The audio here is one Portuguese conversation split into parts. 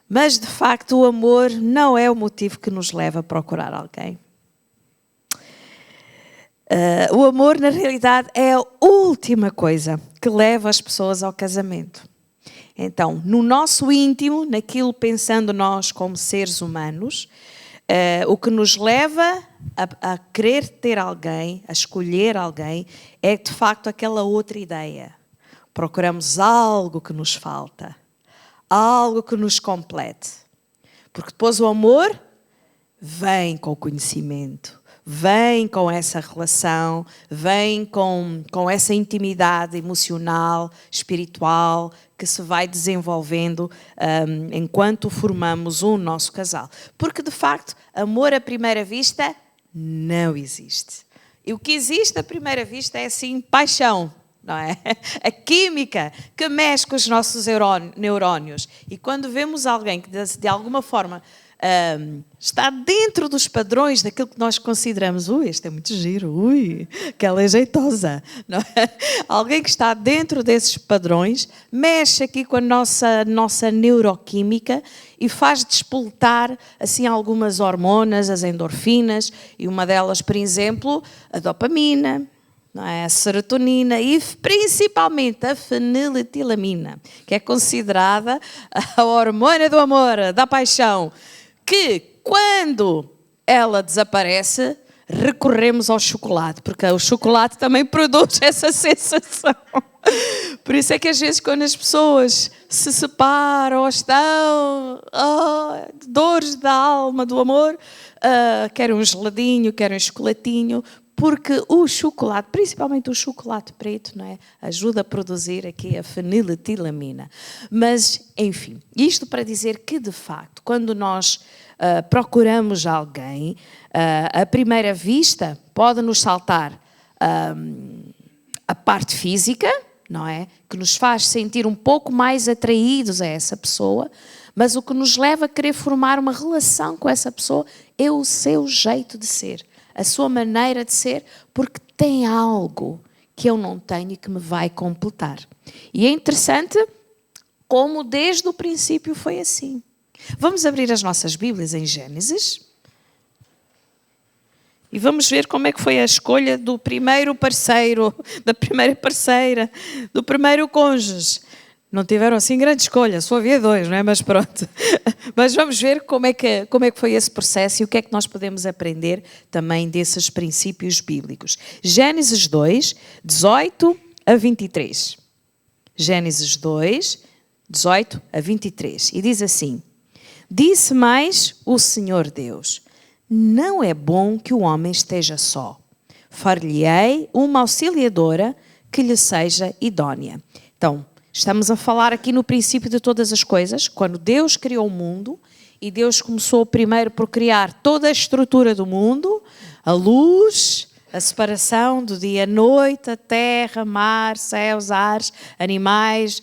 Mas, de facto, o amor não é o motivo que nos leva a procurar alguém. O amor, na realidade, é a última coisa que leva as pessoas ao casamento. Então, no nosso íntimo, naquilo pensando nós como seres humanos, o que nos leva a querer ter alguém, a escolher alguém, é de facto aquela outra ideia. Procuramos algo que nos falta, algo que nos complete. Porque depois o amor vem com o conhecimento, vem com essa relação, vem com essa intimidade emocional, espiritual, que se vai desenvolvendo enquanto formamos o nosso casal. Porque, de facto, amor à primeira vista não existe. E o que existe à primeira vista é, sim, paixão, não é? A química que mexe com os nossos neurónios. E quando vemos alguém que, de alguma forma, está dentro dos padrões daquilo que nós consideramos, este é muito giro, aquela é jeitosa, não é? Alguém que está dentro desses padrões mexe aqui com a nossa neuroquímica e faz despoltar assim algumas hormonas, as endorfinas, e uma delas, por exemplo, a dopamina, não é? A serotonina e principalmente a feniletilamina, que é considerada a hormona do amor, da paixão, que quando ela desaparece, recorremos ao chocolate, porque o chocolate também produz essa sensação. Por isso é que às vezes quando as pessoas se separam ou estão dores da alma, do amor, querem um geladinho, querem um chocolatinho, porque o chocolate, principalmente o chocolate preto, não é? Ajuda a produzir aqui a feniletilamina. Mas, enfim, isto para dizer que, de facto, quando nós procuramos alguém, à primeira vista pode-nos saltar a parte física, não é? Que nos faz sentir um pouco mais atraídos a essa pessoa, mas o que nos leva a querer formar uma relação com essa pessoa é o seu jeito de ser, a sua maneira de ser, porque tem algo que eu não tenho e que me vai completar. E é interessante como desde o princípio foi assim. Vamos abrir as nossas Bíblias em Gênesis e vamos ver como é que foi a escolha do primeiro parceiro, da primeira parceira, do primeiro cônjuge. Não tiveram assim grande escolha, só havia dois, não é? Mas pronto. Mas vamos ver como é que foi esse processo e o que é que nós podemos aprender também desses princípios bíblicos. Gênesis 2, 18 a 23. Gênesis 2, 18 a 23. E diz assim: Disse mais o Senhor Deus: Não é bom que o homem esteja só. Far-lhe-ei uma auxiliadora que lhe seja idónea. Então, estamos a falar aqui no princípio de todas as coisas, quando Deus criou o mundo, e Deus começou primeiro por criar toda a estrutura do mundo, a luz, a separação do dia à noite, a terra, mar, céus, ares, animais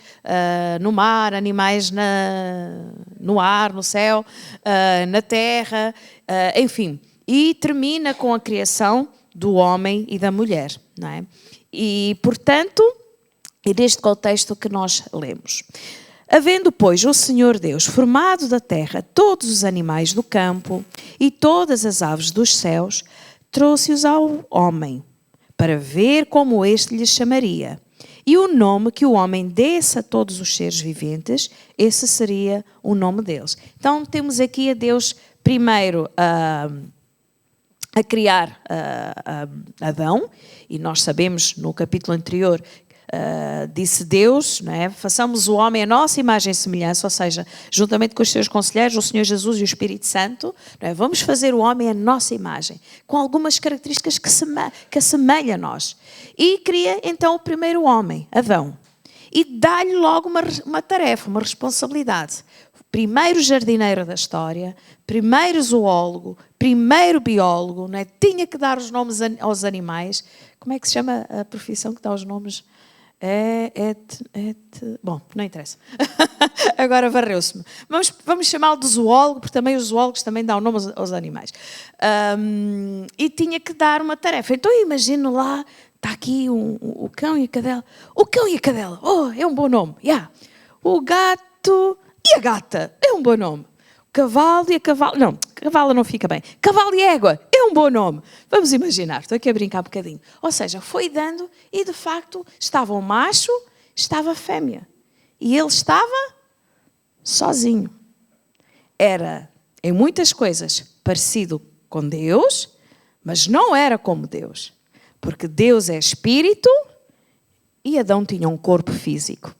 no mar, animais no ar, no céu, na terra, enfim. E termina com a criação do homem e da mulher, não é? E, portanto, é neste contexto que nós lemos. Havendo, pois, o Senhor Deus formado da terra todos os animais do campo e todas as aves dos céus, trouxe-os ao homem, para ver como este lhes chamaria. E o nome que o homem desse a todos os seres viventes, esse seria o nome deles. Então, temos aqui a Deus primeiro a criar Adão, e nós sabemos no capítulo anterior, disse Deus, não é? Façamos o homem a nossa imagem e semelhança, ou seja, juntamente com os seus conselheiros, o Senhor Jesus e o Espírito Santo, não é? Vamos fazer o homem a nossa imagem, com algumas características que assemelham a nós. E cria então o primeiro homem, Adão, e dá-lhe logo uma tarefa, uma responsabilidade. Primeiro jardineiro da história, primeiro zoólogo, primeiro biólogo, não é? Tinha que dar os nomes aos animais. Como é que se chama a profissão que dá os nomes? Bom, não interessa. Agora varreu-se-me. Vamos chamá-lo de zoólogo, porque também os zoólogos também dão nome aos animais. E tinha que dar uma tarefa. Então eu imagino lá, está aqui o cão e a cadela. O cão e a cadela, é um bom nome. Yeah. O gato e a gata, é um um bom nome. Cavalo e a cavalo... Não, cavalo não fica bem. Cavalo e égua é um bom nome. Vamos imaginar, estou aqui a brincar um bocadinho. Ou seja, foi dando e de facto estava o macho, estava a fêmea. E ele estava sozinho. Era, em muitas coisas, parecido com Deus, mas não era como Deus. Porque Deus é espírito e Adão tinha um corpo físico,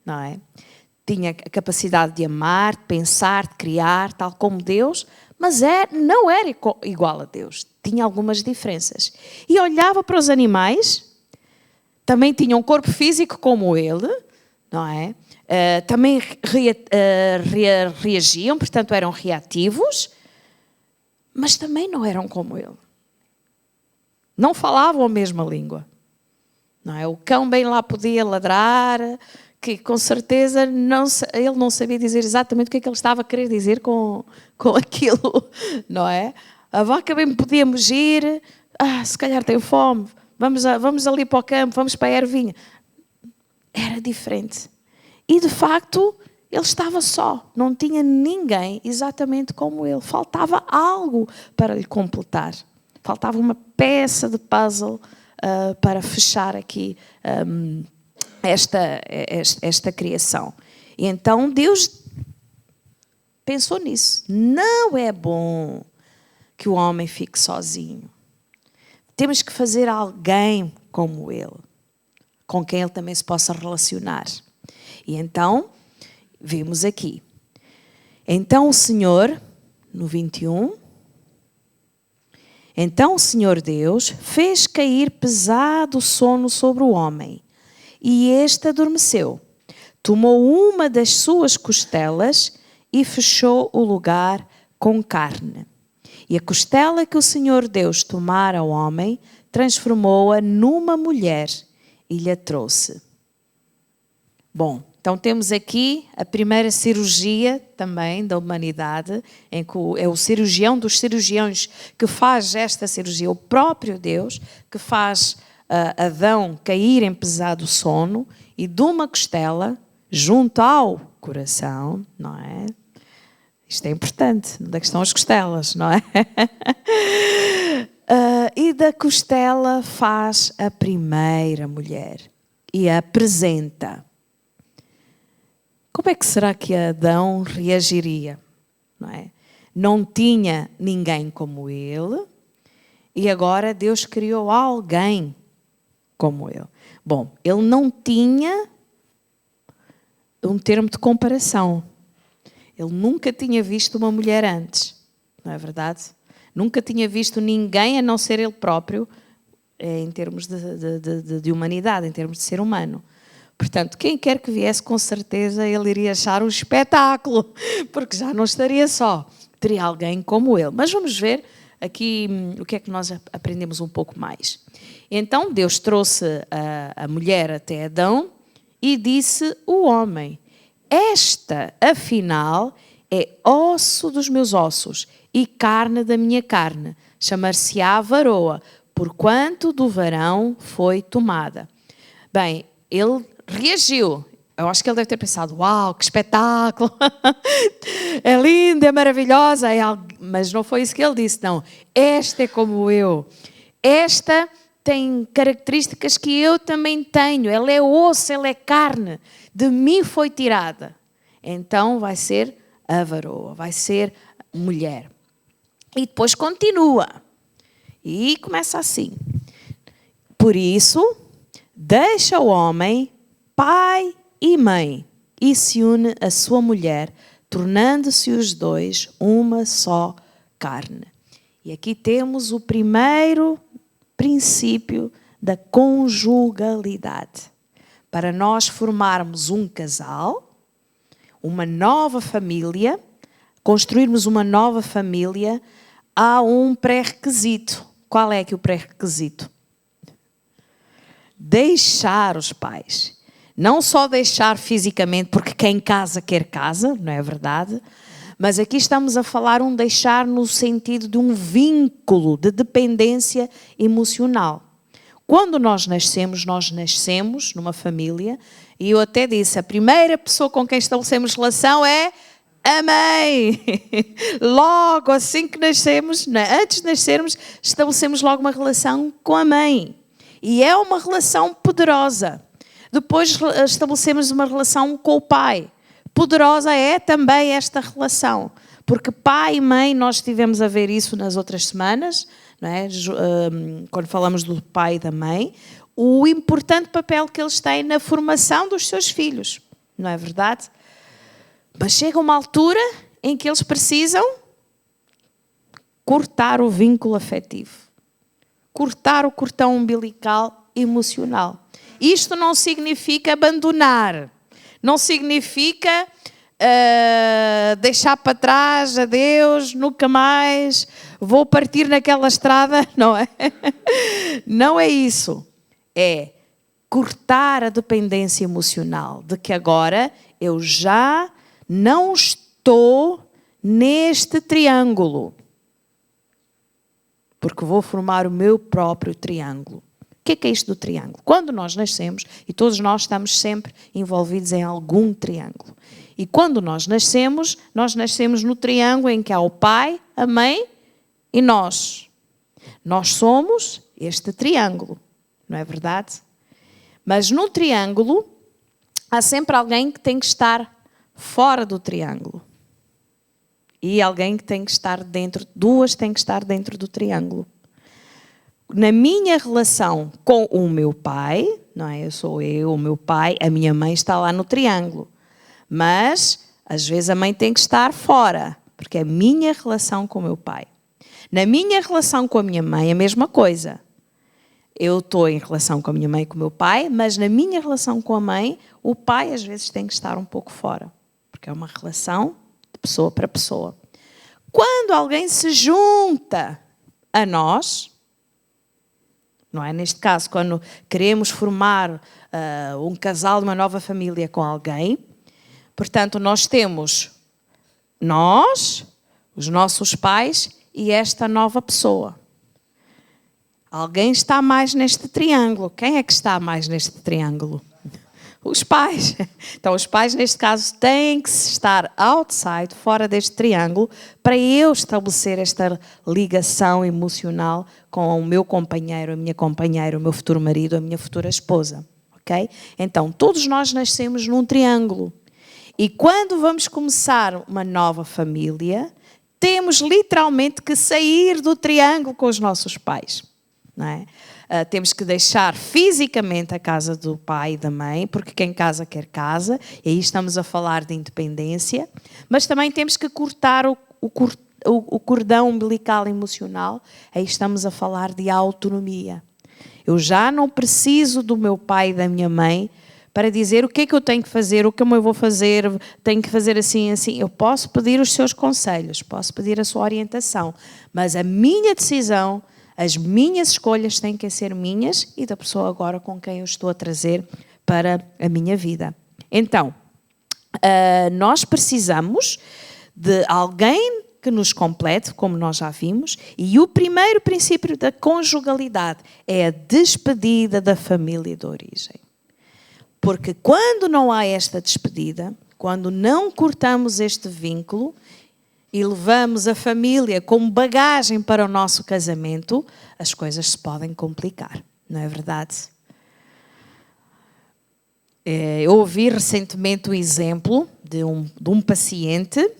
não é? Tinha a capacidade de amar, de pensar, de criar, tal como Deus, mas não era igual a Deus. Tinha algumas diferenças. E olhava para os animais, também tinham um corpo físico como ele, não é? Também reagiam, portanto eram reativos, mas também não eram como ele. Não falavam a mesma língua. Não é? O cão bem lá podia ladrar, que com certeza ele não sabia dizer exatamente o que é que ele estava a querer dizer com aquilo, não é? A vaca bem podia mugir, se calhar tem fome, vamos ali para o campo, vamos para a ervinha. Era diferente. E de facto, ele estava só, não tinha ninguém exatamente como ele. Faltava algo para lhe completar. Faltava uma peça de puzzle para fechar aqui esta criação. E então Deus pensou nisso. Não é bom que o homem fique sozinho. Temos que fazer alguém como ele, com quem ele também se possa relacionar. E então, vimos aqui. Então o Senhor, no 21... Então o Senhor Deus fez cair pesado sono sobre o homem, e este adormeceu. Tomou uma das suas costelas e fechou o lugar com carne. E a costela que o Senhor Deus tomara ao homem, transformou-a numa mulher e lhe a trouxe. Bom, então temos aqui a primeira cirurgia também da humanidade, em que é o cirurgião dos cirurgiões que faz esta cirurgia, o próprio Deus, que faz Adão cair em pesado sono e de uma costela junto ao coração, não é? Isto é importante, onde é que estão as costelas, não é? E da costela faz a primeira mulher e a apresenta. Como é que será que Adão reagiria? Não é? Não tinha ninguém como ele e agora Deus criou alguém como ele. Bom, ele não tinha um termo de comparação. Ele nunca tinha visto uma mulher antes, não é verdade? Nunca tinha visto ninguém a não ser ele próprio em termos de humanidade, em termos de ser humano. Portanto, quem quer que viesse, com certeza, ele iria achar um espetáculo, porque já não estaria só. Teria alguém como ele. Mas vamos ver aqui o que é que nós aprendemos um pouco mais. Então, Deus trouxe a mulher até Adão e disse o homem: esta, afinal, é osso dos meus ossos e carne da minha carne. Chamar-se-á varoa, porquanto do varão foi tomada. Bem, ele reagiu. Eu acho que ele deve ter pensado: uau, que espetáculo, é linda, é maravilhosa, mas não foi isso que ele disse, não. Esta é como eu, esta tem características que eu também tenho, ela é osso, ela é carne, de mim foi tirada. Então vai ser a varoa, vai ser mulher. E depois continua, e começa assim: por isso, deixa o homem pai e mãe, e se une a sua mulher, tornando-se os dois uma só carne. E aqui temos o primeiro princípio da conjugalidade. Para nós formarmos um casal, uma nova família, construirmos uma nova família, há um pré-requisito. Qual é que é o pré-requisito? Deixar os pais. Não só deixar fisicamente, porque quem casa quer casa, não é verdade? Mas aqui estamos a falar um deixar no sentido de um vínculo de dependência emocional. Quando nós nascemos numa família, e eu até disse, a primeira pessoa com quem estabelecemos relação é a mãe. Logo assim que nascemos, antes de nascermos, estabelecemos logo uma relação com a mãe. E é uma relação poderosa. Depois estabelecemos uma relação com o pai. Poderosa é também esta relação. Porque pai e mãe, nós estivemos a ver isso nas outras semanas, não é? Quando falamos do pai e da mãe, o importante papel que eles têm na formação dos seus filhos. Não é verdade? Mas chega uma altura em que eles precisam cortar o vínculo afetivo. Cortar o cordão umbilical emocional. Isto não significa abandonar. Não significa deixar para trás, adeus, nunca mais, vou partir naquela estrada, não é? Não é isso. É cortar a dependência emocional de que agora eu já não estou neste triângulo, porque vou formar o meu próprio triângulo. O que é isto do triângulo? Quando nós nascemos, e todos nós estamos sempre envolvidos em algum triângulo. E quando nós nascemos no triângulo em que há o pai, a mãe e nós. Nós somos este triângulo, não é verdade? Mas no triângulo, há sempre alguém que tem que estar fora do triângulo. E alguém que tem que estar dentro, duas têm que estar dentro do triângulo. Na minha relação com o meu pai, não é? Eu sou eu, o meu pai, a minha mãe está lá no triângulo. Mas, às vezes, a mãe tem que estar fora, porque é a minha relação com o meu pai. Na minha relação com a minha mãe, a mesma coisa. Eu estou em relação com a minha mãe e com o meu pai, mas na minha relação com a mãe, o pai, às vezes, tem que estar um pouco fora, porque é uma relação de pessoa para pessoa. Quando alguém se junta a nós, não é? Neste caso, quando queremos formar um casal, uma nova família com alguém, portanto, nós temos nós, os nossos pais e esta nova pessoa. Alguém está mais neste triângulo. Quem é que está mais neste triângulo? Os pais. Então, os pais, neste caso, têm que estar outside, fora deste triângulo, para eu estabelecer esta ligação emocional com o meu companheiro, a minha companheira, o meu futuro marido, a minha futura esposa. Ok? Então, todos nós nascemos num triângulo. E quando vamos começar uma nova família, temos literalmente que sair do triângulo com os nossos pais. Não é? Temos que deixar fisicamente a casa do pai e da mãe, porque quem casa quer casa, e aí estamos a falar de independência, mas também temos que cortar o cordão umbilical emocional, aí estamos a falar de autonomia. Eu já não preciso do meu pai e da minha mãe para dizer o que é que eu tenho que fazer, o que eu vou fazer, tenho que fazer assim, assim. Eu posso pedir os seus conselhos, posso pedir a sua orientação, mas a minha decisão, as minhas escolhas têm que ser minhas e da pessoa agora com quem eu estou a trazer para a minha vida. Então, nós precisamos de alguém que nos complete, como nós já vimos, e o primeiro princípio da conjugalidade é a despedida da família de origem. Porque quando não há esta despedida, quando não cortamos este vínculo e levamos a família como bagagem para o nosso casamento, as coisas se podem complicar, não é verdade? Eu ouvi recentemente o exemplo de um paciente,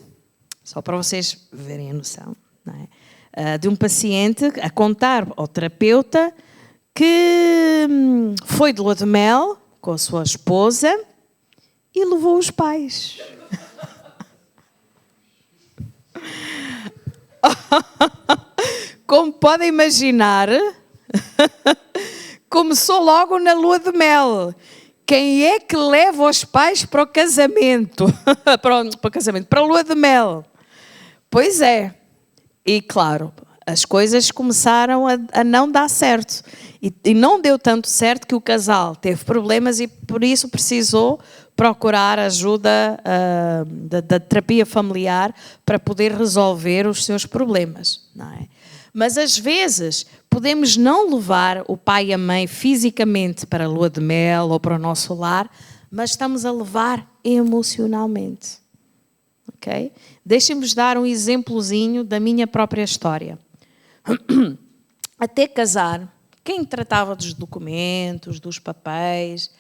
só para vocês verem a noção, não é? De um paciente a contar ao terapeuta que foi de lua de mel com a sua esposa e levou os pais. Como podem imaginar, começou logo na lua de mel. Quem é que leva os pais para o casamento? Para a lua de mel. Pois é. E claro, as coisas começaram a não dar certo. E não deu tanto certo que o casal teve problemas e por isso precisou procurar ajuda da terapia familiar para poder resolver os seus problemas, não é? Mas às vezes podemos não levar o pai e a mãe fisicamente para a lua de mel ou para o nosso lar, mas estamos a levar emocionalmente. ok? Deixem-me dar um exemplozinho da minha própria história. Até casar, quem tratava dos documentos, dos papéis,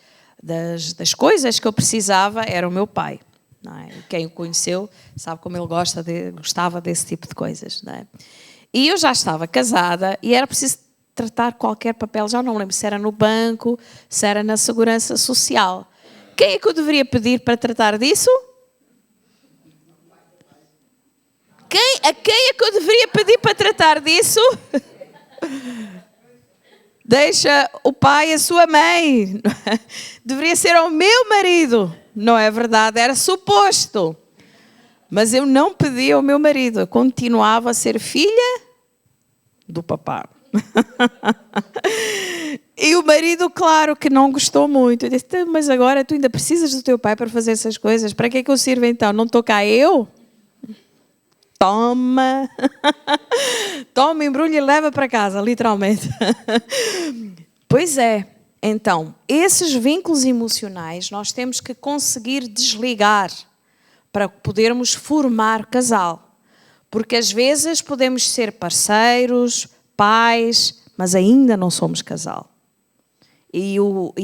das coisas que eu precisava era o meu pai. Não é? Quem o conheceu sabe como ele gostava desse tipo de coisas. Não é? E eu já estava casada e era preciso tratar qualquer papel, já não lembro se era no banco, se era na Segurança Social. Quem é que eu deveria pedir para tratar disso? A quem é que eu deveria pedir para tratar disso? Deixa o pai a sua mãe. Deveria ser ao meu marido. Não é verdade, era suposto. Mas eu não pedi ao meu marido. Eu continuava a ser filha do papá. E o marido, claro, que não gostou muito. Eu disse, mas agora tu ainda precisas do teu pai para fazer essas coisas. Para que é que eu sirvo então? Não estou cá eu? Toma. Toma, embrulha e leva para casa, literalmente. Pois é. Então, esses vínculos emocionais nós temos que conseguir desligar para podermos formar casal. Porque às vezes podemos ser parceiros, pais, mas ainda não somos casal. E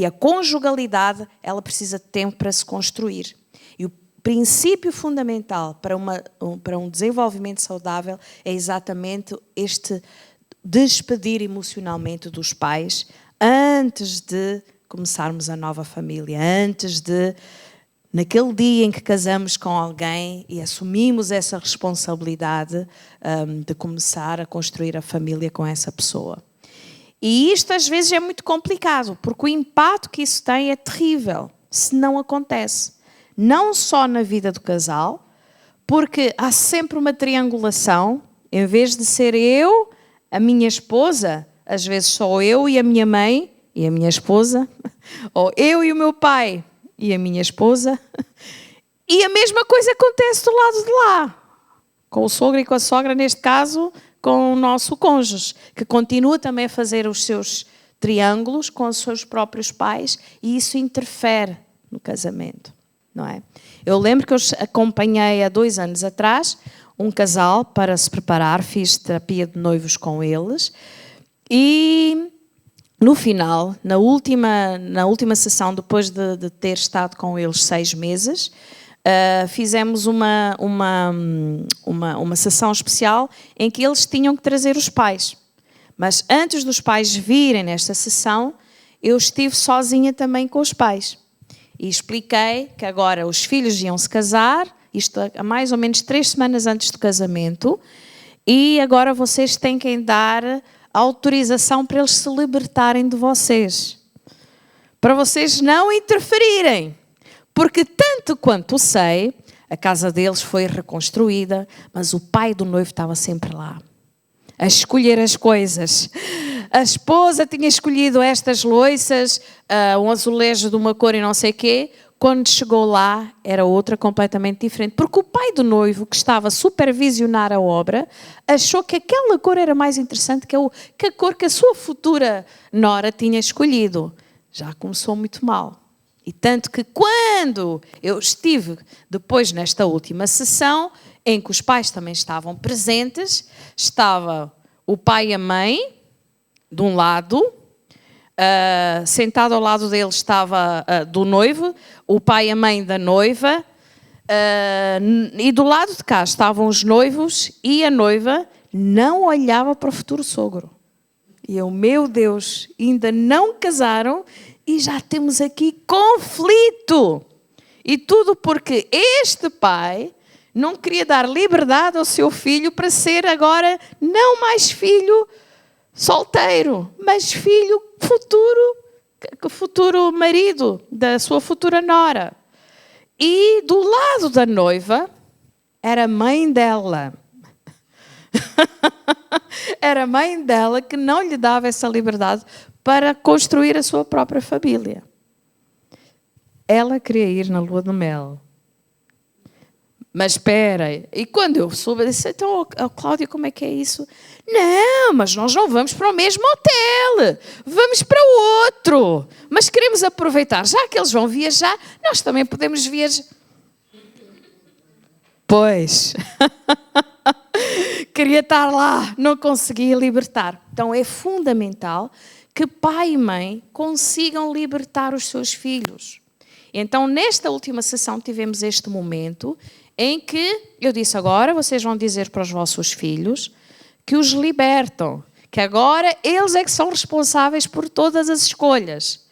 a conjugalidade, ela precisa de tempo para se construir. E o princípio fundamental para um desenvolvimento saudável é exatamente este despedir emocionalmente dos pais antes de começarmos a nova família, antes de, naquele dia em que casamos com alguém e assumimos essa responsabilidade de começar a construir a família com essa pessoa. E isto às vezes é muito complicado, porque o impacto que isso tem é terrível, se não acontece. Não só na vida do casal, porque há sempre uma triangulação, em vez de ser eu, a minha esposa, às vezes só eu e a minha mãe e a minha esposa, ou eu e o meu pai e a minha esposa, e a mesma coisa acontece do lado de lá, com o sogro e com a sogra, neste caso, com o nosso cônjuge, que continua também a fazer os seus triângulos com os seus próprios pais, e isso interfere no casamento, não é? Eu lembro que eu acompanhei há 2 anos atrás um casal para se preparar, fiz terapia de noivos com eles, e no final, na última sessão, depois de ter estado com eles 6 meses, fizemos uma sessão especial em que eles tinham que trazer os pais. Mas antes dos pais virem nesta sessão, eu estive sozinha também com os pais. E expliquei que agora os filhos iam se casar, isto há mais ou menos 3 semanas antes do casamento, e agora vocês têm que dar autorização para eles se libertarem de vocês. Para vocês não interferirem. Porque tanto quanto sei, a casa deles foi reconstruída, mas o pai do noivo estava sempre lá, a escolher as coisas. A esposa tinha escolhido estas louças, um azulejo de uma cor e não sei o quê. Quando chegou lá, era outra completamente diferente. Porque o pai do noivo, que estava a supervisionar a obra, achou que aquela cor era mais interessante que a cor que a sua futura nora tinha escolhido. Já começou muito mal. E tanto que quando eu estive depois nesta última sessão, em que os pais também estavam presentes, estava o pai e a mãe, de um lado, sentado ao lado dele estava do noivo, o pai e a mãe da noiva, e do lado de cá estavam os noivos e a noiva não olhava para o futuro sogro. E eu, meu Deus, ainda não casaram e já temos aqui conflito. E tudo porque este pai não queria dar liberdade ao seu filho para ser agora não mais filho solteiro, mas filho futuro marido da sua futura nora. E do lado da noiva era a mãe dela. Era a mãe dela que não lhe dava essa liberdade para construir a sua própria família. Ela queria ir na lua de mel. Mas espera, e quando eu soube, eu disse, então, Cláudia, como é que é isso? Não, mas nós não vamos para o mesmo hotel, vamos para o outro. Mas queremos aproveitar, já que eles vão viajar, nós também podemos viajar. Pois. Queria estar lá, não conseguia libertar. Então é fundamental que pai e mãe consigam libertar os seus filhos. Então, nesta última sessão, tivemos este momento em que eu disse: agora vocês vão dizer para os vossos filhos que os libertam, que agora eles é que são responsáveis por todas as escolhas.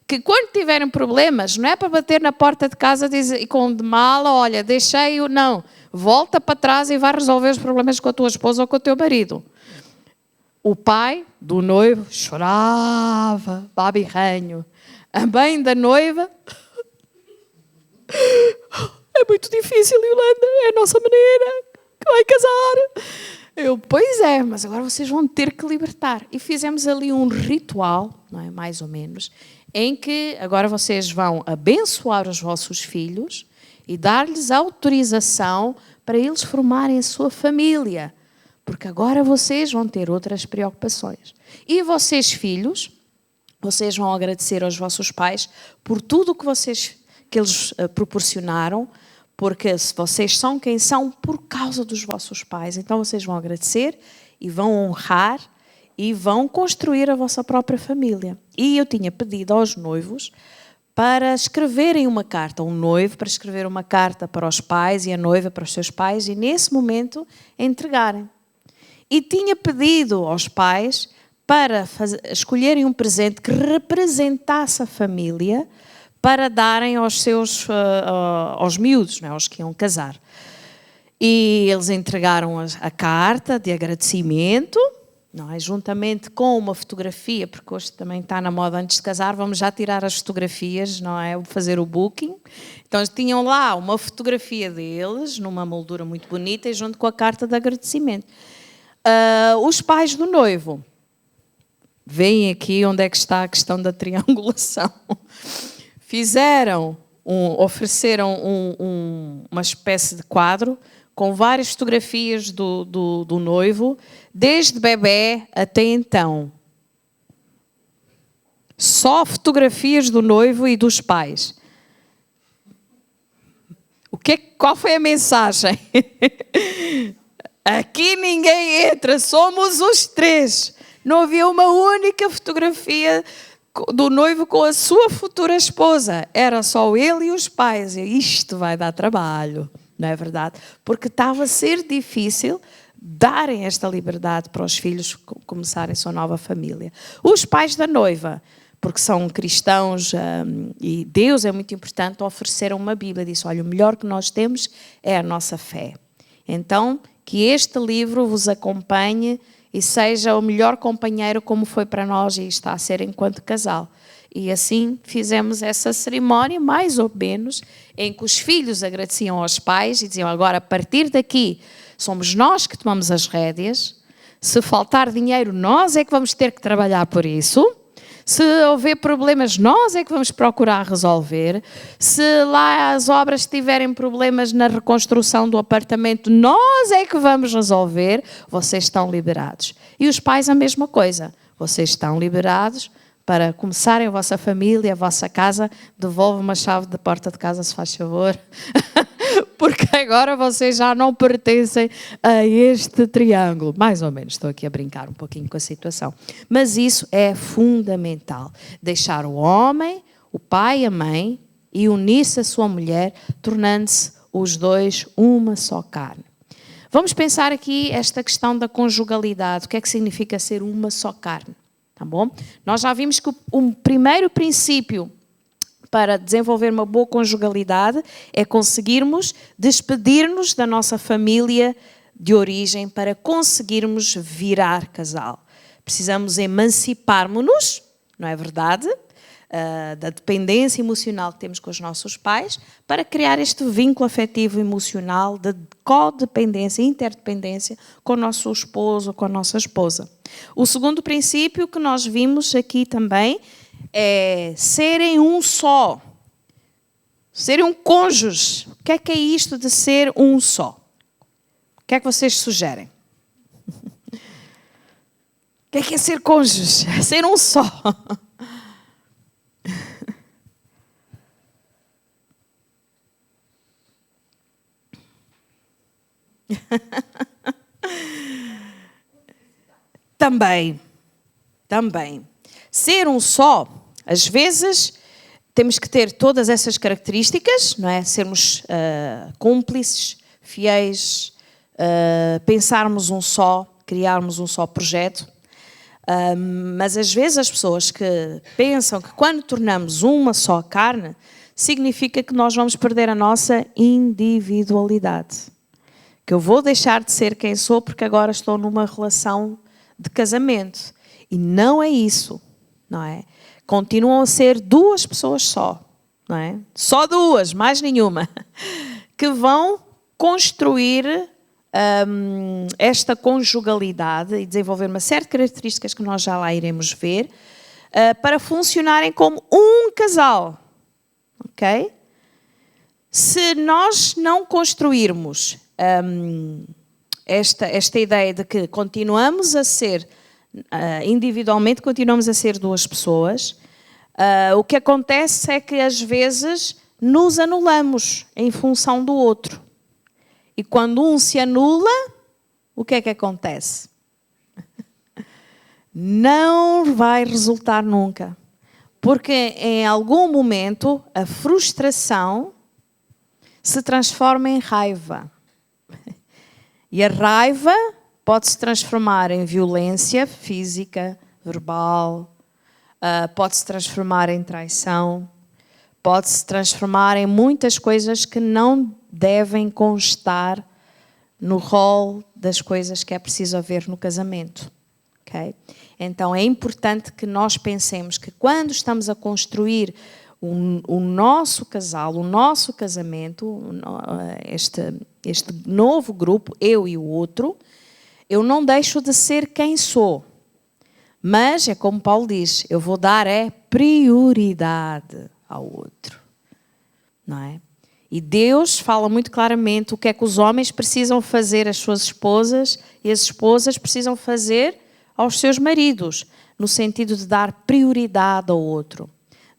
Que quando tiverem problemas, não é para bater na porta de casa e com de mala, olha, deixei-o, não. Volta para trás e vai resolver os problemas com a tua esposa ou com o teu marido. O pai do noivo chorava, babirranho. A mãe da noiva: é muito difícil, Yolanda, é a nossa maneira, que vai casar. Eu: pois é, mas agora vocês vão ter que libertar. E fizemos ali um ritual, não é, mais ou menos, em que agora vocês vão abençoar os vossos filhos e dar-lhes autorização para eles formarem a sua família. Porque agora vocês vão ter outras preocupações. E vocês, filhos, vocês vão agradecer aos vossos pais por tudo que eles proporcionaram, porque se vocês são quem são por causa dos vossos pais. Então vocês vão agradecer e vão honrar e vão construir a vossa própria família. E eu tinha pedido aos noivos para escreverem uma carta, um noivo para escrever uma carta para os pais e a noiva para os seus pais, e nesse momento entregarem. E tinha pedido aos pais para escolherem um presente que representasse a família para darem aos miúdos, não é? Aos que iam casar. E eles entregaram a carta de agradecimento, não é? Juntamente com uma fotografia, porque hoje também está na moda, antes de casar, vamos já tirar as fotografias, não é? Fazer o booking. Então tinham lá uma fotografia deles, numa moldura muito bonita, e junto com a carta de agradecimento. Os pais do noivo, veem aqui onde é que está a questão da triangulação. Ofereceram uma espécie de quadro com várias fotografias do noivo, desde bebê até então. Só fotografias do noivo e dos pais. Qual foi a mensagem? Aqui ninguém entra, somos os três. Não havia uma única fotografia do noivo com a sua futura esposa. Era só ele e os pais. Isto vai dar trabalho, não é verdade? Porque estava a ser difícil darem esta liberdade para os filhos começarem sua nova família. Os pais da noiva, porque são cristãos e Deus é muito importante, ofereceram uma Bíblia. Disse: olha, o melhor que nós temos é a nossa fé. Então, que este livro vos acompanhe e seja o melhor companheiro, como foi para nós e está a ser enquanto casal. E assim fizemos essa cerimónia, mais ou menos, em que os filhos agradeciam aos pais e diziam: agora, a partir daqui, somos nós que tomamos as rédeas. Se faltar dinheiro, nós é que vamos ter que trabalhar por isso. Se houver problemas, nós é que vamos procurar resolver. Se lá as obras tiverem problemas na reconstrução do apartamento, nós é que vamos resolver. Vocês estão liberados. E os pais a mesma coisa. Vocês estão liberados para começarem a vossa família, a vossa casa. Devolve uma chave da porta de casa, se faz favor. Porque agora vocês já não pertencem a este triângulo. Mais ou menos, estou aqui a brincar um pouquinho com a situação. Mas isso é fundamental. Deixar o homem, o pai e a mãe, e unir-se à sua mulher, tornando-se os dois uma só carne. Vamos pensar aqui esta questão da conjugalidade. O que é que significa ser uma só carne? Tá bom? Nós já vimos que o primeiro princípio para desenvolver uma boa conjugalidade é conseguirmos despedir-nos da nossa família de origem para conseguirmos virar casal. Precisamos emancipar-nos, não é verdade? Da dependência emocional que temos com os nossos pais, para criar este vínculo afetivo emocional de codependência, interdependência com o nosso esposo ou com a nossa esposa. O segundo princípio que nós vimos aqui também é serem um só, serem um cônjuge. O que é isto de ser um só? O que é que vocês sugerem? O que é ser cônjuge? É ser um só. Também. Ser um só, às vezes, temos que ter todas essas características, não é? Sermos cúmplices, fiéis, pensarmos um só, criarmos um só projeto. Mas às vezes as pessoas que pensam que quando tornamos uma só carne, significa que nós vamos perder a nossa individualidade. Que eu vou deixar de ser quem sou porque agora estou numa relação de casamento. E não é isso, não é? Continuam a ser duas pessoas só, não é? Só duas, mais nenhuma, que vão construir esta conjugalidade e desenvolver uma série de características que nós já lá iremos ver, para funcionarem como um casal, ok? Se nós não construirmos esta ideia de que continuamos a ser, individualmente continuamos a ser duas pessoas, o que acontece é que às vezes nos anulamos em função do outro. E quando um se anula, o que é que acontece? Não vai resultar nunca. Porque em algum momento a frustração se transforma em raiva. E a raiva pode se transformar em violência física, verbal, pode se transformar em traição, pode se transformar em muitas coisas que não devem constar no rol das coisas que é preciso haver no casamento. Okay? Então é importante que nós pensemos que quando estamos a construir o nosso casal, o nosso casamento, este novo grupo, eu e o outro, eu não deixo de ser quem sou. Mas é como Paulo diz, eu vou dar prioridade ao outro. Não é? E Deus fala muito claramente o que é que os homens precisam fazer às suas esposas e as esposas precisam fazer aos seus maridos, no sentido de dar prioridade ao outro.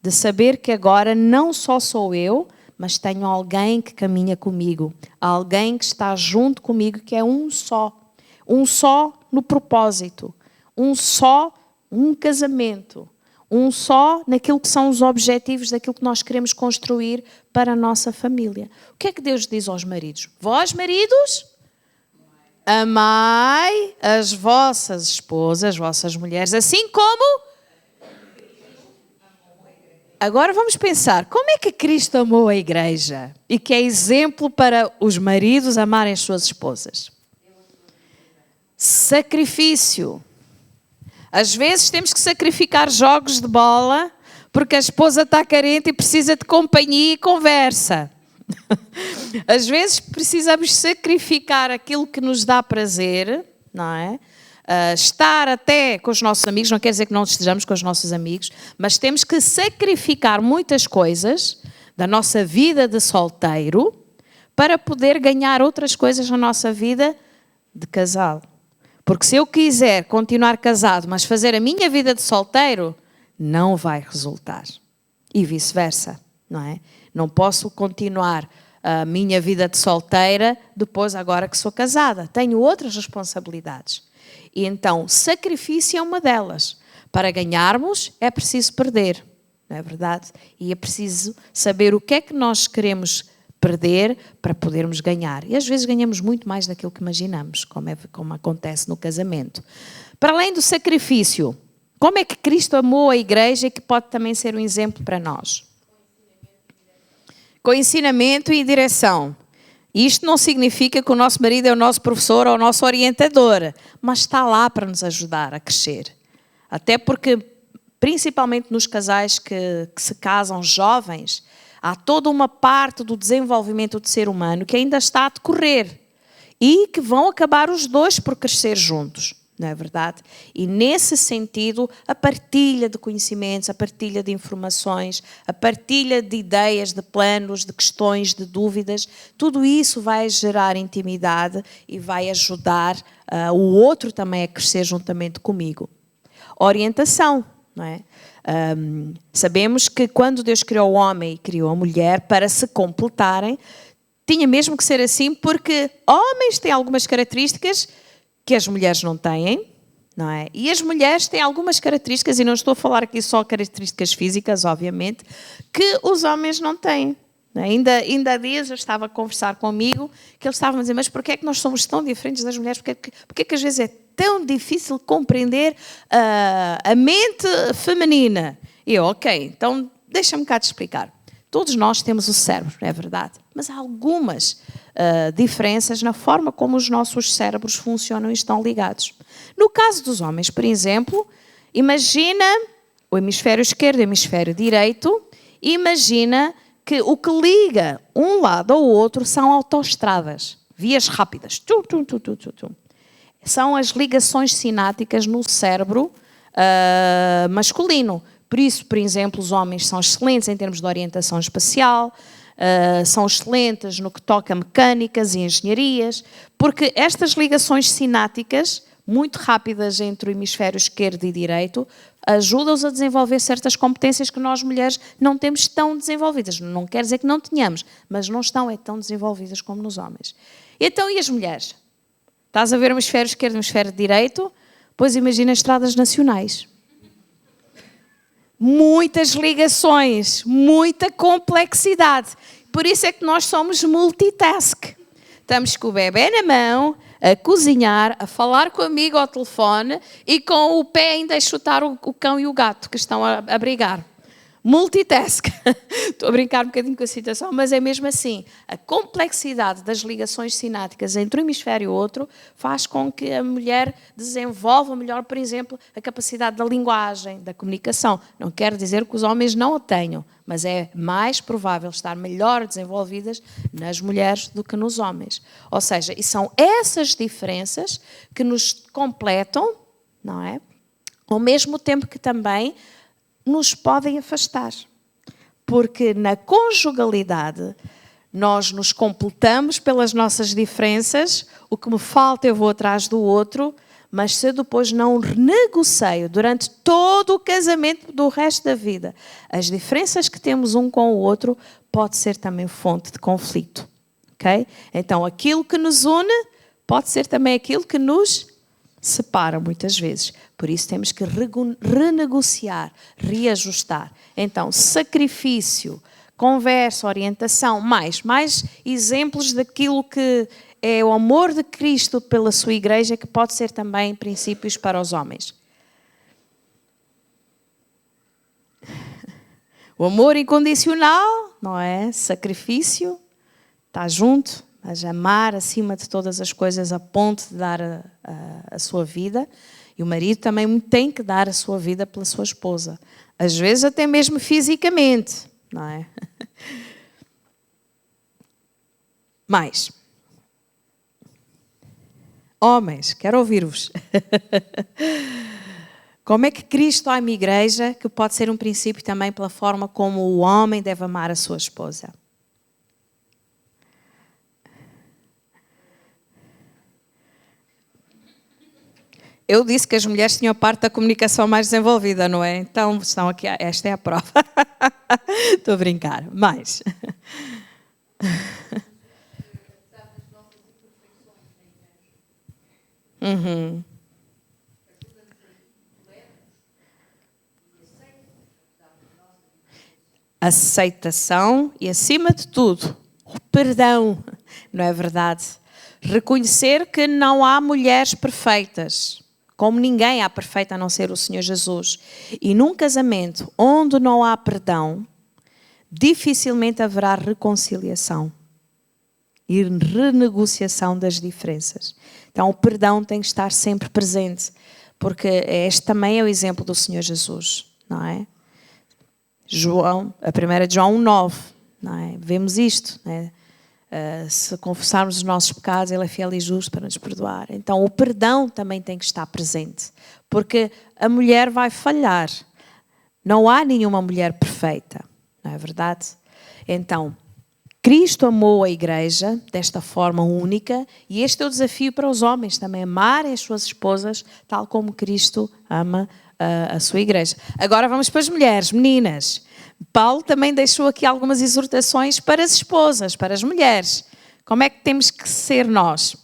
De saber que agora não só sou eu, mas tenho alguém que caminha comigo, alguém que está junto comigo, que é um só no propósito, um casamento, um só naquilo que são os objetivos daquilo que nós queremos construir para a nossa família. O que é que Deus diz aos maridos? Vós, maridos, amai as vossas esposas, as vossas mulheres, assim como... Agora vamos pensar, como é que Cristo amou a igreja e que é exemplo para os maridos amarem as suas esposas? Sacrifício. Às vezes temos que sacrificar jogos de bola porque a esposa está carente e precisa de companhia e conversa. Às vezes precisamos sacrificar aquilo que nos dá prazer, não é? Estar até com os nossos amigos, não quer dizer que não estejamos com os nossos amigos, mas temos que sacrificar muitas coisas da nossa vida de solteiro para poder ganhar outras coisas na nossa vida de casal. Porque se eu quiser continuar casado, mas fazer a minha vida de solteiro, não vai resultar. E vice-versa, não é? Não posso continuar a minha vida de solteira depois agora que sou casada. Tenho outras responsabilidades. E então, sacrifício é uma delas. Para ganharmos, é preciso perder, não é verdade? E é preciso saber o que é que nós queremos perder para podermos ganhar. E às vezes ganhamos muito mais daquilo que imaginamos, como acontece no casamento. Para além do sacrifício, como é que Cristo amou a igreja e que pode também ser um exemplo para nós? Com ensinamento e direção. Isto não significa que o nosso marido é o nosso professor ou o nosso orientador, mas está lá para nos ajudar a crescer. Até porque, principalmente nos casais que se casam jovens, há toda uma parte do desenvolvimento do ser humano que ainda está a decorrer e que vão acabar os dois por crescer juntos, não é verdade? E nesse sentido, a partilha de conhecimentos, a partilha de informações, a partilha de ideias, de planos, de questões, de dúvidas, tudo isso vai gerar intimidade e vai ajudar o outro também a crescer juntamente comigo. Orientação, não é? Sabemos que quando Deus criou o homem e criou a mulher para se completarem, tinha mesmo que ser assim, porque homens têm algumas características que as mulheres não têm, não é? E as mulheres têm algumas características, e não estou a falar aqui só características físicas, obviamente, que os homens não têm. Ainda há dias eu estava a conversar comigo, que eles estavam a dizer, mas porquê é que nós somos tão diferentes das mulheres? Porquê é que às vezes é tão difícil compreender a mente feminina? E eu, ok, então deixa-me cá te explicar. Todos nós temos o cérebro, é verdade, mas há algumas diferenças na forma como os nossos cérebros funcionam e estão ligados. No caso dos homens, por exemplo, imagina o hemisfério esquerdo e o hemisfério direito, e imagina que o que liga um lado ao outro são autoestradas, vias rápidas. São as ligações sinápticas no cérebro masculino. Por isso, por exemplo, os homens são excelentes em termos de orientação espacial, são excelentes no que toca a mecânicas e engenharias, porque estas ligações sinápticas, muito rápidas entre o hemisfério esquerdo e direito, ajudam-os a desenvolver certas competências que nós mulheres não temos tão desenvolvidas. Não quer dizer que não tenhamos, mas não estão tão desenvolvidas como nos homens. Então, e as mulheres? Estás a ver o hemisfério esquerdo e o hemisfério direito? Pois imagina estradas nacionais. Muitas ligações, muita complexidade. Por isso é que nós somos multitask. Estamos com o bebê na mão, a cozinhar, a falar com o amigo ao telefone e com o pé ainda a chutar o cão e o gato que estão a brigar. Multitask. Estou a brincar um bocadinho com a situação, mas é mesmo assim. A complexidade das ligações sinápticas entre um hemisfério e o outro faz com que a mulher desenvolva melhor, por exemplo, a capacidade da linguagem, da comunicação. Não quer dizer que os homens não a tenham, mas é mais provável estar melhor desenvolvidas nas mulheres do que nos homens. Ou seja, e são essas diferenças que nos completam, não é? Ao mesmo tempo que também nos podem afastar. Porque na conjugalidade nós nos completamos pelas nossas diferenças, o que me falta eu vou atrás do outro, mas se eu depois não negocio durante todo o casamento do resto da vida, as diferenças que temos um com o outro pode ser também fonte de conflito. Okay? Então aquilo que nos une pode ser também aquilo que nos separa muitas vezes. Por isso temos que renegociar, reajustar. Então, sacrifício, conversa, orientação, mais exemplos daquilo que é o amor de Cristo pela sua igreja, que pode ser também princípios para os homens. O amor incondicional, não é? Sacrifício, está junto, mas amar acima de todas as coisas a ponto de dar a sua vida. E o marido também tem que dar a sua vida pela sua esposa. Às vezes até mesmo fisicamente, não é? Mais. Homens, quero ouvir-vos. Como é que Cristo ama a igreja, que pode ser um princípio também pela forma como o homem deve amar a sua esposa? Eu disse que as mulheres tinham a parte da comunicação mais desenvolvida, não é? Então, estão aqui, esta é a prova. Estou a brincar. Mais. Uhum. Aceitação e, acima de tudo, o perdão, não é verdade? Reconhecer que não há mulheres perfeitas. Como ninguém há perfeito a não ser o Senhor Jesus. E num casamento onde não há perdão, dificilmente haverá reconciliação e renegociação das diferenças. Então o perdão tem que estar sempre presente, porque este também é o exemplo do Senhor Jesus, não é? A 1 João 9, não é? Vemos isto, não é? Se confessarmos os nossos pecados, Ele é fiel e justo para nos perdoar. Então o perdão também tem que estar presente, porque a mulher vai falhar. Não há nenhuma mulher perfeita, não é verdade? Então, Cristo amou a igreja desta forma única, e este é o desafio para os homens também, amarem as suas esposas tal como Cristo ama a sua igreja. Agora vamos para as mulheres, meninas. Paulo também deixou aqui algumas exortações para as esposas, para as mulheres. Como é que temos que ser nós?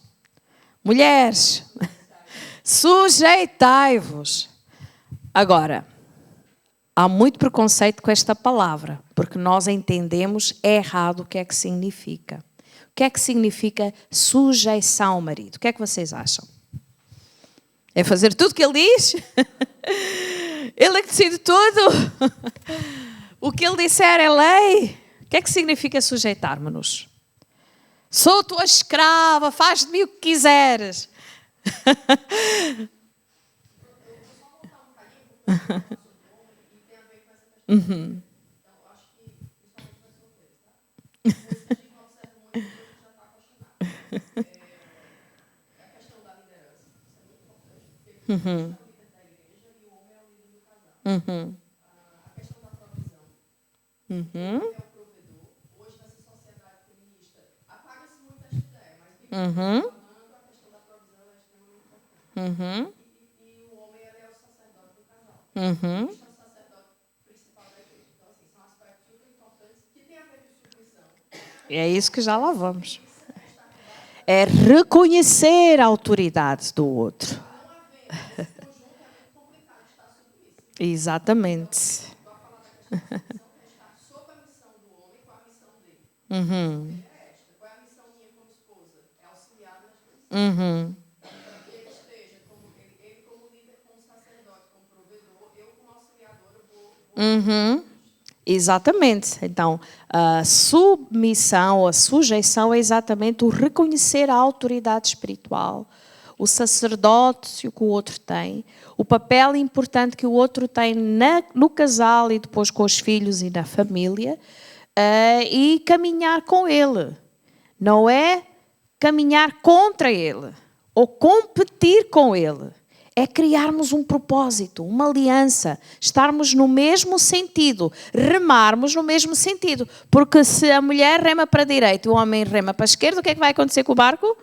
Mulheres, sujeitai-vos. Agora, há muito preconceito com esta palavra, porque nós entendemos errado o que é que significa. O que é que significa sujeição ao marido? O que é que vocês acham? É fazer tudo o que ele diz? Ele é que decide tudo? O que ele disser é lei? O que é que significa sujeitar-me-nos? Sou tua escrava, faz de mim o que quiseres. Uhum. Uhum. Uhum. Uhum. Uhum. Uhum. Uhum. É isso que já lá vamos. É reconhecer a autoridade do outro. Exatamente. Uhum. Uhum. Uhum. Exatamente. Então, a submissão, a sujeição é exatamente o reconhecer a autoridade espiritual, o sacerdócio que o outro tem, o papel importante que o outro tem no casal e depois com os filhos e na família, e caminhar com ele. Não é caminhar contra ele ou competir com ele. É criarmos um propósito, uma aliança, estarmos no mesmo sentido, remarmos no mesmo sentido. Porque se a mulher rema para a direita e o homem rema para a esquerda, o que é que vai acontecer com o barco?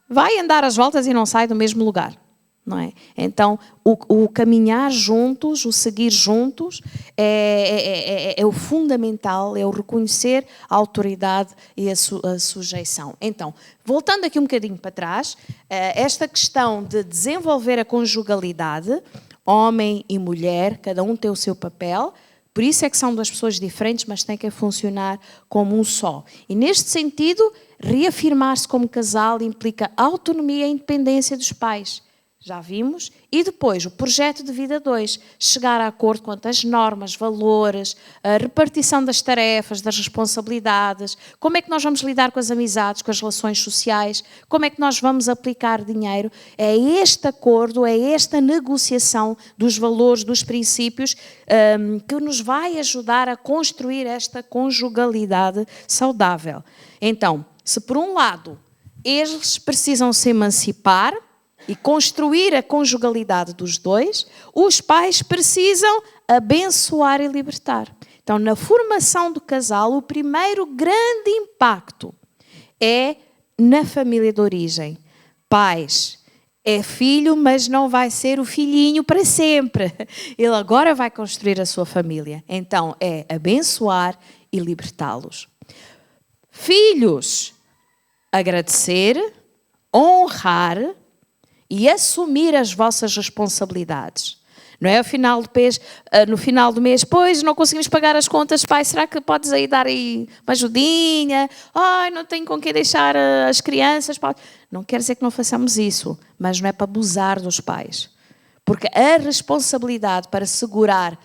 Vai andar às voltas e não sai do mesmo lugar. Não é? Então, o caminhar juntos, o seguir juntos, é o fundamental, é o reconhecer a autoridade e a sujeição. Então, voltando aqui um bocadinho para trás, esta questão de desenvolver a conjugalidade, homem e mulher, cada um tem o seu papel, por isso é que são duas pessoas diferentes, mas têm que funcionar como um só. E neste sentido, reafirmar-se como casal implica autonomia e independência dos pais. Já vimos. E depois, o projeto de vida 2, chegar a acordo quanto às normas, valores, a repartição das tarefas, das responsabilidades, como é que nós vamos lidar com as amizades, com as relações sociais, como é que nós vamos aplicar dinheiro. É este acordo, é esta negociação dos valores, dos princípios, que nos vai ajudar a construir esta conjugalidade saudável. Então, se por um lado, eles precisam se emancipar, e construir a conjugalidade dos dois, os pais precisam abençoar e libertar. Então, na formação do casal, o primeiro grande impacto é na família de origem. Pais, é filho, mas não vai ser o filhinho para sempre. Ele agora vai construir a sua família. Então, é abençoar e libertá-los. Filhos, agradecer, honrar e assumir as vossas responsabilidades. Não é no final do mês, pois não conseguimos pagar as contas, pai, será que podes aí dar aí uma ajudinha? Ai, não tenho com quem deixar as crianças. Não quer dizer que não façamos isso, mas não é para abusar dos pais. Porque a responsabilidade para assegurar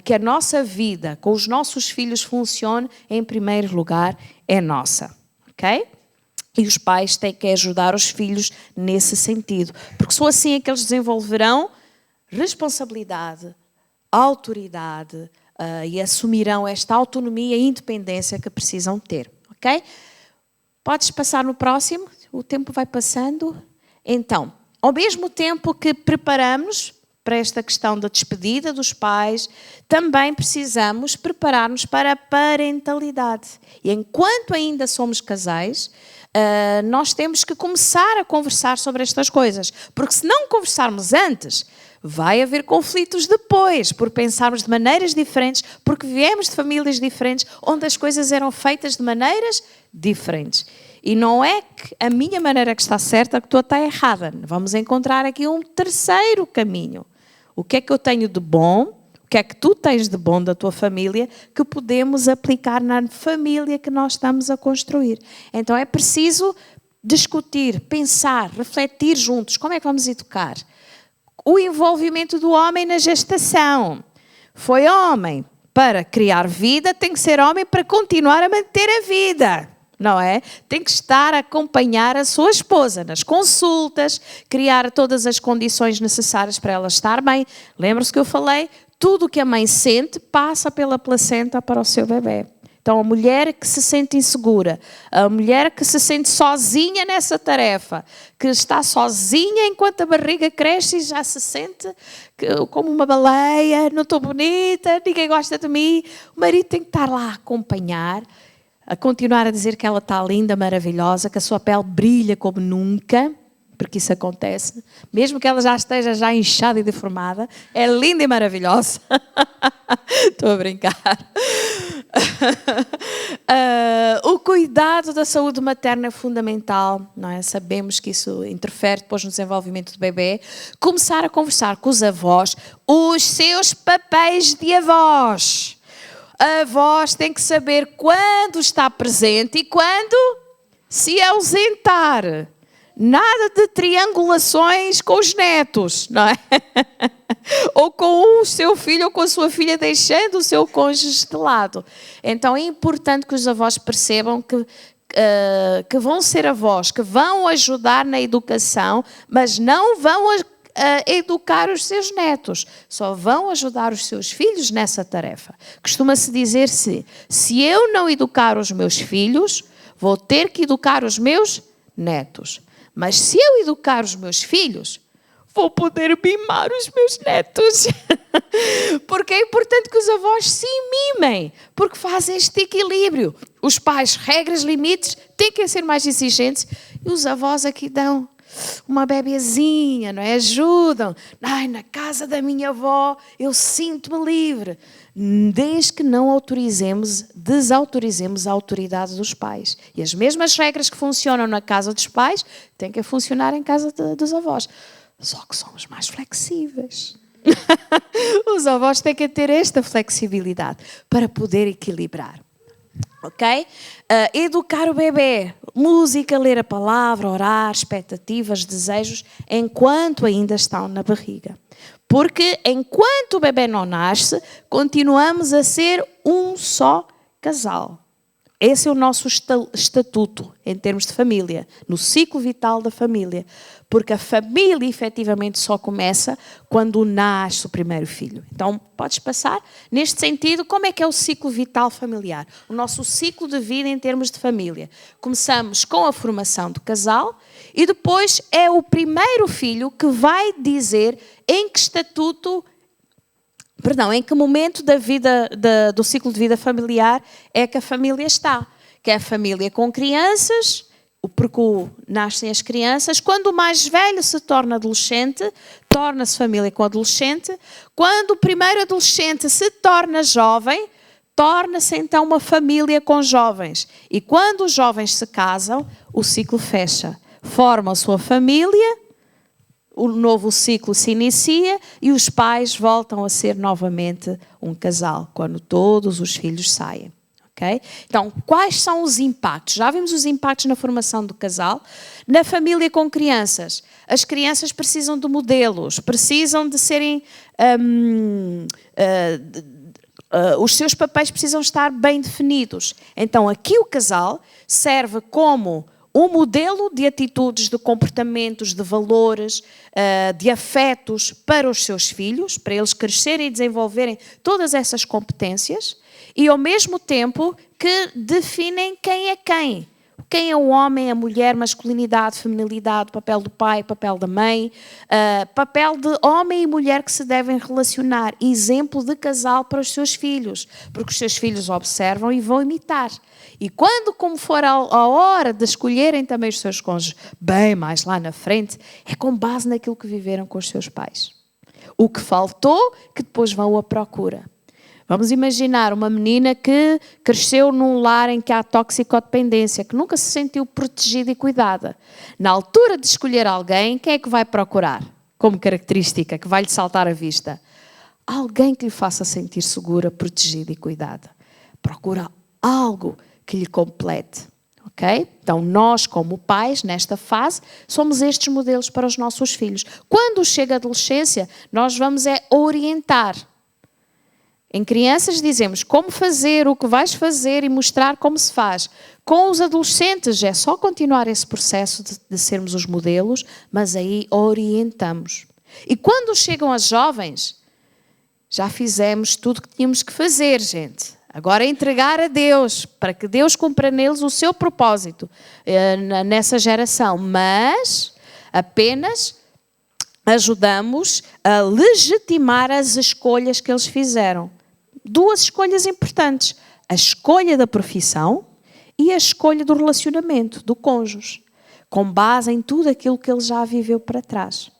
que a nossa vida com os nossos filhos funcione, em primeiro lugar, é nossa. Ok? E os pais têm que ajudar os filhos nesse sentido. Porque só assim é que eles desenvolverão responsabilidade, autoridade e assumirão esta autonomia e independência que precisam ter. Ok? Podes passar no próximo? O tempo vai passando. Então, ao mesmo tempo que preparamos para esta questão da despedida dos pais, também precisamos preparar-nos para a parentalidade. E enquanto ainda somos casais, nós temos que começar a conversar sobre estas coisas. Porque se não conversarmos antes, vai haver conflitos depois, por pensarmos de maneiras diferentes, porque viemos de famílias diferentes, onde as coisas eram feitas de maneiras diferentes. E não é que a minha maneira que está certa, que a tua está errada. Vamos encontrar aqui um terceiro caminho. O que é que eu tenho de bom? O que é que tu tens de bom da tua família que podemos aplicar na família que nós estamos a construir? Então é preciso discutir, pensar, refletir juntos. Como é que vamos educar? O envolvimento do homem na gestação. Foi homem para criar vida, tem que ser homem para continuar a manter a vida. Não é? Tem que estar a acompanhar a sua esposa nas consultas, criar todas as condições necessárias para ela estar bem. Lembra-se que eu falei? Tudo o que a mãe sente passa pela placenta para o seu bebê. Então, a mulher que se sente insegura, a mulher que se sente sozinha nessa tarefa, que está sozinha enquanto a barriga cresce e já se sente como uma baleia, não estou bonita, ninguém gosta de mim. O marido tem que estar lá a acompanhar, a continuar a dizer que ela está linda, maravilhosa, que a sua pele brilha como nunca, porque isso acontece, mesmo que ela já esteja já inchada e deformada, é linda e maravilhosa. Estou a brincar. O cuidado da saúde materna é fundamental, não é? Sabemos que isso interfere depois no desenvolvimento do bebê. Começar a conversar com os avós, os seus papéis de avós. A avós tem que saber quando está presente e quando se ausentar. Nada de triangulações com os netos, não é? Ou com o seu filho ou com a sua filha deixando o seu cônjuge de lado. Então é importante que os avós percebam que vão ser avós, que vão ajudar na educação, mas não vão educar os seus netos. Só vão ajudar os seus filhos nessa tarefa. Costuma-se dizer se eu não educar os meus filhos, vou ter que educar os meus netos. Mas se eu educar os meus filhos, vou poder mimar os meus netos. Porque é importante que os avós se mimem, porque fazem este equilíbrio. Os pais, regras, limites, têm que ser mais exigentes. E os avós aqui dão uma bebezinha, não é? Ajudam. Ai, na casa da minha avó eu sinto-me livre. Desde que não desautorizemos a autoridade dos pais. E as mesmas regras que funcionam na casa dos pais têm que funcionar em casa dos avós. Só que somos mais flexíveis. Os avós têm que ter esta flexibilidade para poder equilibrar. Ok? Educar o bebê. Música, ler a palavra, orar, expectativas, desejos, enquanto ainda estão na barriga. Porque enquanto o bebê não nasce, continuamos a ser um só casal. Esse é o nosso estatuto em termos de família, no ciclo vital da família. Porque a família efetivamente só começa quando nasce o primeiro filho. Então, podes passar? Neste sentido, como é que é o ciclo vital familiar? O nosso ciclo de vida em termos de família. Começamos com a formação do casal e depois é o primeiro filho que vai dizer em que momento da vida, do ciclo de vida familiar é que a família está. Que é a família com crianças, porque nascem as crianças. Quando o mais velho se torna adolescente, torna-se família com adolescente. Quando o primeiro adolescente se torna jovem, torna-se então uma família com jovens. E quando os jovens se casam, o ciclo fecha. Formam a sua família, o novo ciclo se inicia e os pais voltam a ser novamente um casal, quando todos os filhos saem. Okay? Então, quais são os impactos? Já vimos os impactos na formação do casal. Na família com crianças, as crianças precisam de modelos, precisam de serem... os seus papéis precisam estar bem definidos. Então, aqui o casal serve como um modelo de atitudes, de comportamentos, de valores, de afetos para os seus filhos, para eles crescerem e desenvolverem todas essas competências e, ao mesmo tempo, que definem quem é quem. Quem é o homem, a mulher, masculinidade, feminilidade, papel do pai, papel da mãe, papel de homem e mulher que se devem relacionar, exemplo de casal para os seus filhos, porque os seus filhos observam e vão imitar. E quando, como for a hora de escolherem também os seus cônjuges, bem mais lá na frente, é com base naquilo que viveram com os seus pais. O que faltou, que depois vão à procura. Vamos imaginar uma menina que cresceu num lar em que há toxicodependência, que nunca se sentiu protegida e cuidada. Na altura de escolher alguém, quem é que vai procurar como característica que vai lhe saltar à vista? Alguém que lhe faça sentir segura, protegida e cuidada. Procura algo que lhe complete. Okay? Então, nós, como pais, nesta fase, somos estes modelos para os nossos filhos. Quando chega a adolescência, nós vamos orientar. Em crianças dizemos como fazer, o que vais fazer e mostrar como se faz. Com os adolescentes é só continuar esse processo de sermos os modelos, mas aí orientamos. E quando chegam as jovens, já fizemos tudo o que tínhamos que fazer, gente. Agora é entregar a Deus, para que Deus cumpra neles o seu propósito nessa geração. Mas apenas ajudamos a legitimar as escolhas que eles fizeram. 2 escolhas importantes. A escolha da profissão e a escolha do relacionamento, do cônjuge. Com base em tudo aquilo que ele já viveu para trás.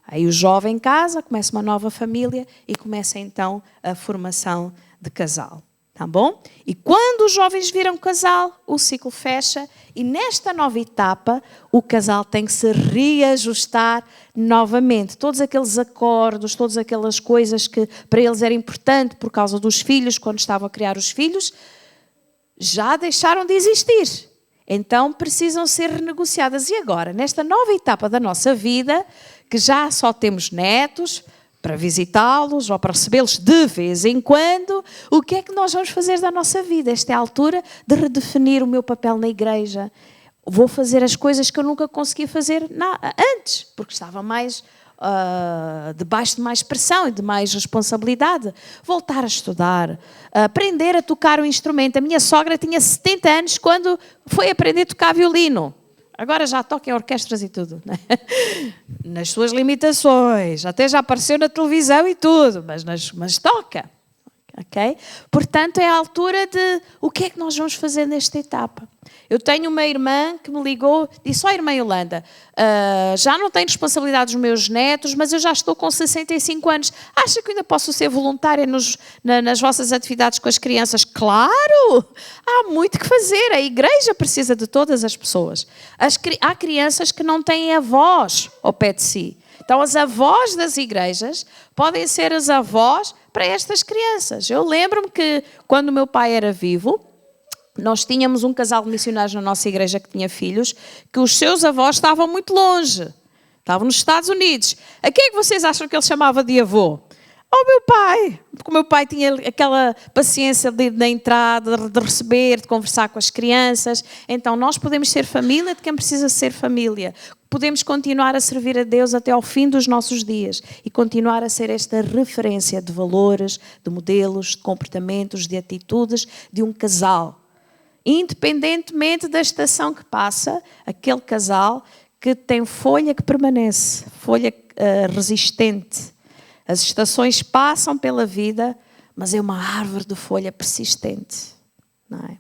Aí o jovem casa, começa uma nova família e começa então a formação de casal. Tá bom? E quando os jovens viram casal, o ciclo fecha e nesta nova etapa o casal tem que se reajustar novamente. Todos aqueles acordos, todas aquelas coisas que para eles era importante por causa dos filhos, quando estavam a criar os filhos, já deixaram de existir. Então precisam ser renegociadas. E agora, nesta nova etapa da nossa vida, que já só temos netos, para visitá-los ou para recebê-los de vez em quando, o que é que nós vamos fazer da nossa vida? Esta é a altura de redefinir o meu papel na igreja. Vou fazer as coisas que eu nunca conseguia fazer antes, porque estava mais debaixo de mais pressão e de mais responsabilidade. Voltar a estudar, aprender a tocar o instrumento. A minha sogra tinha 70 anos quando foi aprender a tocar violino. Agora já toca em orquestras e tudo, né? Nas suas limitações, até já apareceu na televisão e tudo, mas toca, ok? Portanto, é a altura de o que é que nós vamos fazer nesta etapa. Eu tenho uma irmã que me ligou, disse: ó, irmã Yolanda, já não tenho responsabilidade dos meus netos, mas eu já estou com 65 anos. Acha que ainda posso ser voluntária nas vossas atividades com as crianças? Claro! Há muito que fazer. A igreja precisa de todas as pessoas. Há crianças que não têm avós ao pé de si. Então, as avós das igrejas podem ser as avós para estas crianças. Eu lembro-me que, quando o meu pai era vivo, nós tínhamos um casal de missionários na nossa igreja que tinha filhos, que os seus avós estavam muito longe. Estavam nos Estados Unidos. A quem é que vocês acham que ele chamava de avô? Ao meu pai. Porque o meu pai tinha aquela paciência de ir na entrada, de receber, de conversar com as crianças. Então, nós podemos ser família de quem precisa ser família. Podemos continuar a servir a Deus até ao fim dos nossos dias e continuar a ser esta referência de valores, de modelos, de comportamentos, de atitudes de um casal. Independentemente da estação que passa, aquele casal que tem folha que permanece, folha resistente. As estações passam pela vida, mas é uma árvore de folha persistente. Não é?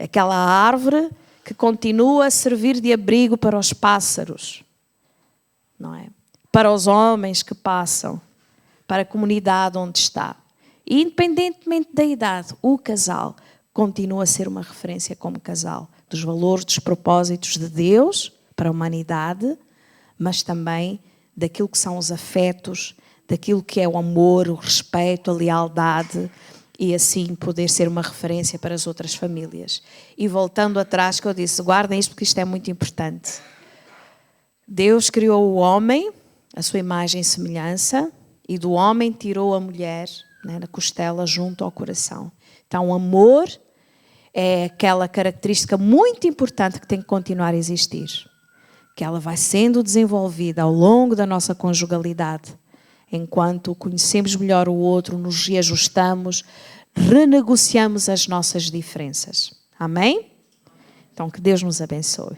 Aquela árvore que continua a servir de abrigo para os pássaros, não é? Para os homens que passam, para a comunidade onde está. E, independentemente da idade, o casal continua a ser uma referência como casal, dos valores, dos propósitos de Deus para a humanidade, mas também daquilo que são os afetos, daquilo que é o amor, o respeito, a lealdade, e assim poder ser uma referência para as outras famílias. E voltando atrás, que eu disse, guardem isto porque isto é muito importante. Deus criou o homem, a sua imagem e semelhança, e do homem tirou a mulher, né, na costela junto ao coração. Então, o amor é aquela característica muito importante que tem que continuar a existir. Que ela vai sendo desenvolvida ao longo da nossa conjugalidade. Enquanto conhecemos melhor o outro, nos reajustamos, renegociamos as nossas diferenças. Amém? Então, que Deus nos abençoe.